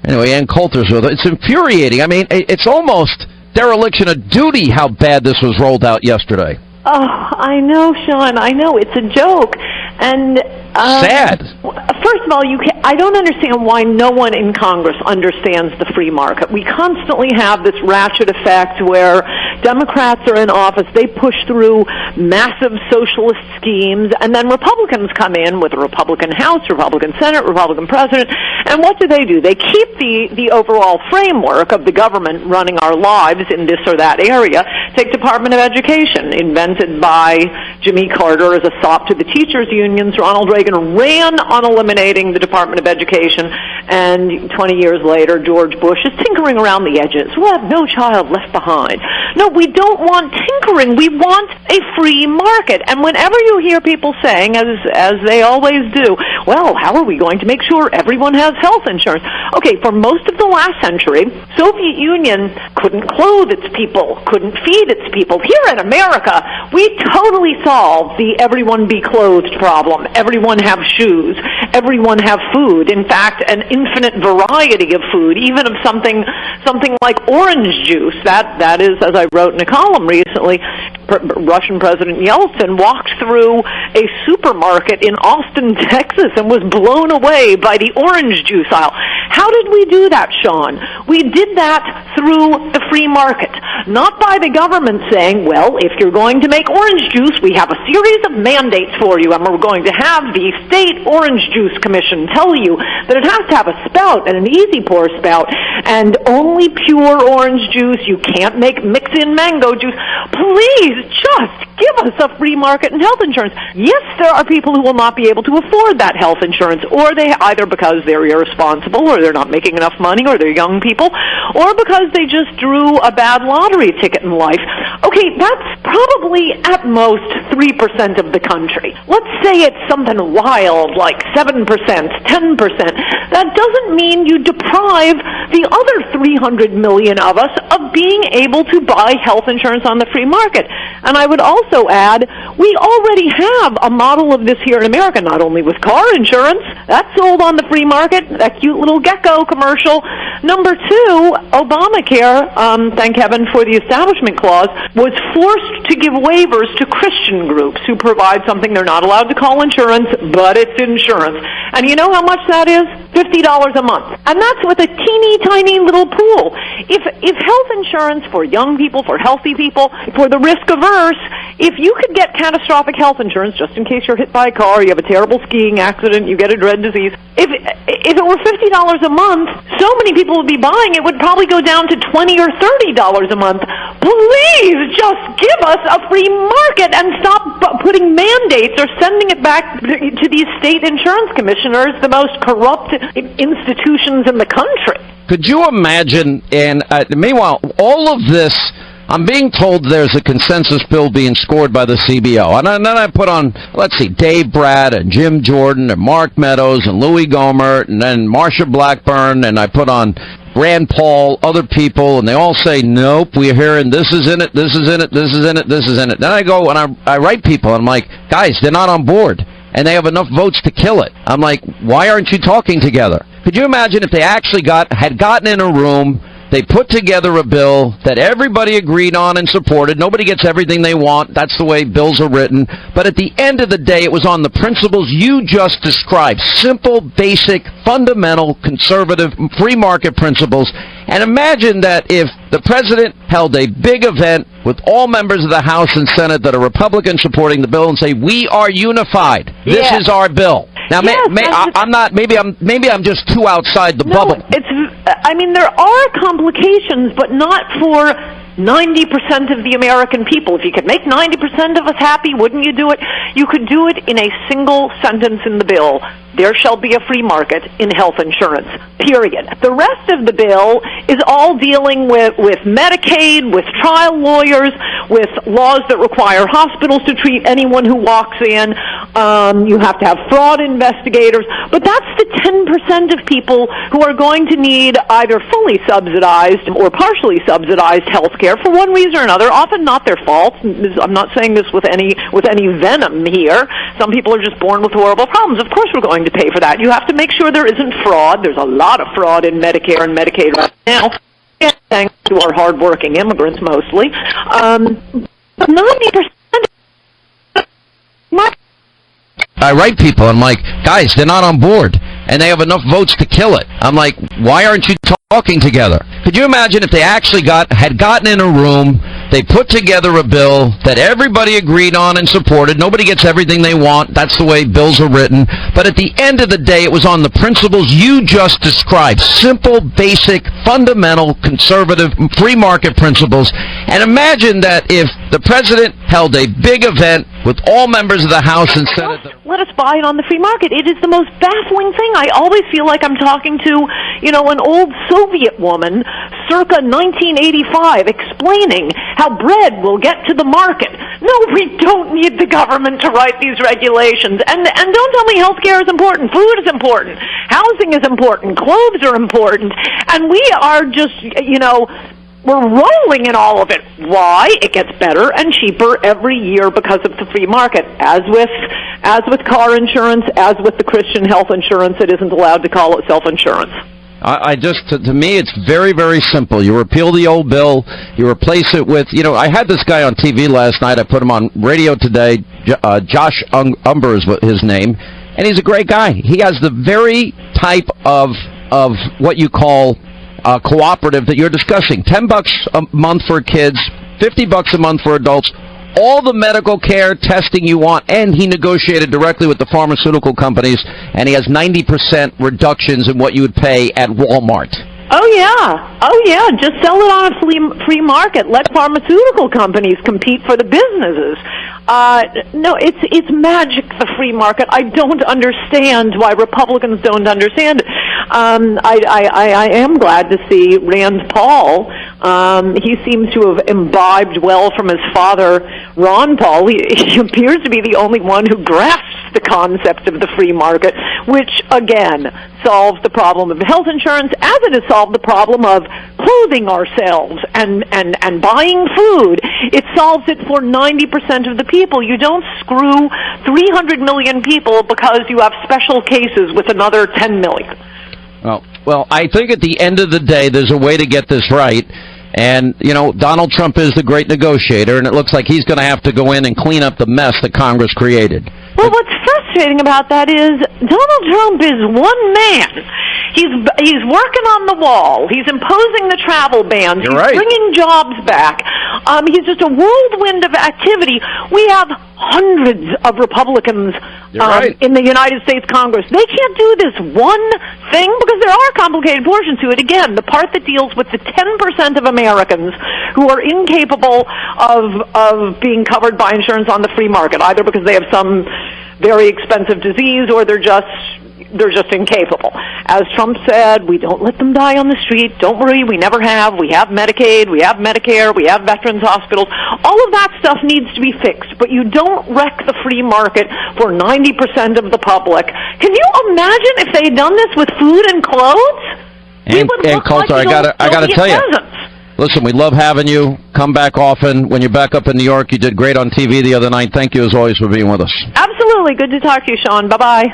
Anyway, Ann Coulter's with it. It's infuriating. I mean, it's almost dereliction of duty how bad this was rolled out yesterday. Oh, I know, Sean. I know. It's a joke. And sad. First of all, I don't understand why no one in Congress understands the free market. We constantly have this ratchet effect where Democrats are in office, they push through massive socialist schemes, and then Republicans come in with a Republican House, Republican Senate, Republican President, and what do? They keep the overall framework of the government running our lives in this or that area. Take Department of Education, invented by Jimmy Carter as a sop to the teachers' unions. Ronald Reagan ran on eliminating the Department of Education, and 20 years later, George Bush is tinkering around the edges. We'll have no child left behind. No, we don't want tinkering. We want a free market. And whenever you hear people saying, as they always do, well, how are we going to make sure everyone has health insurance? Okay, for most of the last century, Soviet Union couldn't clothe its people, couldn't feed its people. Here in America, we totally solved the everyone be clothed problem. Everyone have shoes. Everyone have food. In fact, an infinite variety of food, even of something like orange juice. That is, as I wrote in a column recently, Russian President Yeltsin walked through a supermarket in Austin, Texas, and was blown away by the orange juice aisle. How did we do that, Sean? We did that through the free market, not by the government saying, well, if you're going to make orange juice, we have a series of mandates for you, and we're going to have the State Orange Juice Commission tell you that it has to have a spout and an easy pour spout, and only pure orange juice. You can't make mix-in mango juice. Please, just give us a free market in health insurance. Yes, there are people who will not be able to afford that health insurance, or they either because they're irresponsible, or they're not making enough money, or they're young people, or because they just drew a bad lottery ticket in life. Okay, that's probably at most 3% of the country. Let's say it's something wild like 7%, 10%. That doesn't mean you deprive the other 300 million of us of being able to buy health insurance on the free market. And I would also add, we already have a model of this here in America, not only with car insurance, that's sold on the free market, that cute little gecko commercial. Number two, Obamacare, thank heaven for the Establishment Clause, was forced to give waivers to Christian groups who provide something they're not allowed to call insurance, but it's insurance. And you know how much that is? $50 a month. And that's with a teeny tiny little pool. If health insurance for young people, for healthy people, for the risk averse, if you could get catastrophic health insurance just in case you're hit by a car, you have a terrible skiing accident, you get a dread disease, if it were $50 a month, so many people would be buying it, would probably go down to $20 or $30 a month. Please just give us a free market and stop putting mandates or sending it back to these state insurance commissioners, the most corrupt institutions in the country. Could you imagine, and meanwhile, all of this, I'm being told there's a consensus bill being scored by the CBO. And then I put on, let's see, Dave Bratt and Jim Jordan and Mark Meadows and Louis Gohmert and then Marsha Blackburn, and I put on Rand Paul, other people, and they all say, nope, we're hearing this is in it, this is in it, this is in it, this is in it. Then I go and I write people, and I'm like, guys, they're not on board, and they have enough votes to kill it. I'm like, why aren't you talking together? Could you imagine if they actually had gotten in a room, they put together a bill that everybody agreed on and supported. Nobody gets everything they want. That's the way bills are written. But at the end of the day, it was on the principles you just described. Simple, basic, fundamental, conservative, free market principles. And imagine that if the president held a big event with all members of the House and Senate that are Republican supporting the bill and say, we are unified. This is our bill. Now, yes, I'm not. Maybe I'm just too outside the bubble. I mean, there are complications, but not for 90% of the American people. If you could make 90% of us happy, wouldn't you do it? You could do it in a single sentence in the bill. There shall be a free market in health insurance, period. The rest of the bill is all dealing with Medicaid, with trial lawyers, with laws that require hospitals to treat anyone who walks in. You have to have fraud investigators. But that's the 10% of people who are going to need either fully subsidized or partially subsidized health care for one reason or another, often not their fault. I'm not saying this with any venom here. Some people are just born with horrible problems. Of course we're going to pay for that. You have to make sure there isn't fraud. There's a lot of fraud in Medicare and Medicaid right now, thanks to our hardworking immigrants mostly. 90%. I write people, I'm like, guys, they're not on board, and they have enough votes to kill it. I'm like, why aren't you talking together? Could you imagine if they actually had gotten in a room, they put together a bill that everybody agreed on and supported. Nobody gets everything they want. That's the way bills are written. But at the end of the day, it was on the principles you just described. Simple, basic, fundamental, conservative, free market principles. And imagine that if the president held a big event with all members of the House and Senate. Let us buy it on the free market. It is the most baffling thing. I always feel like I'm talking to, an old Soviet woman circa 1985 explaining how bread will get to the market. No, we don't need the government to write these regulations. And don't tell me health care is important. Food is important. Housing is important. Clothes are important. And we are just, we're rolling in all of it. Why? It gets better and cheaper every year because of the free market. As with car insurance, as with the Christian health insurance, it isn't allowed to call it self-insurance. To me, it's very, very simple. You repeal the old bill, you replace it with, I had this guy on TV last night, I put him on radio today, Josh Umber is his name, and he's a great guy. He has the very type of what you call cooperative that you're discussing. $10 a month for kids, $50 a month for adults, all the medical care testing you want, and he negotiated directly with the pharmaceutical companies, and he has 90% reductions in what you would pay at Walmart. Oh yeah. Just sell it on a free market. Let pharmaceutical companies compete for the businesses. No, it's magic, the free market. I don't understand why Republicans don't understand it. I am glad to see Rand Paul. He seems to have imbibed well from his father, Ron Paul. He appears to be the only one who grasps the concept of the free market, which, again, solves the problem of health insurance as it has solved the problem of clothing ourselves and buying food. It solves it for 90% of the people. You don't screw 300 million people because you have special cases with another 10 million. Well, I think at the end of the day, there's a way to get this right. And, Donald Trump is the great negotiator, and it looks like he's going to have to go in and clean up the mess that Congress created. Well, what's frustrating about that is Donald Trump is one man. He's working on the wall. He's imposing the travel bans. He's right. Bringing jobs back. He's just a whirlwind of activity. We have hundreds of Republicans in the United States Congress. They can't do this one thing because there are complicated portions to it. Again, the part that deals with the 10% of Americans who are incapable of being covered by insurance on the free market, either because they have some very expensive disease or they're just incapable. As Trump said, we don't let them die on the street. Don't worry, we never have. We have Medicaid, we have Medicare, we have veterans hospitals. All of that stuff needs to be fixed, but you don't wreck the free market for 90% of the public. Can you imagine if they had done this with food and clothes? And Coulter, I gotta tell you. Listen, we love having you. Come back often. When you're back up in New York, you did great on TV the other night. Thank you, as always, for being with us. Absolutely. Good to talk to you, Sean. Bye-bye.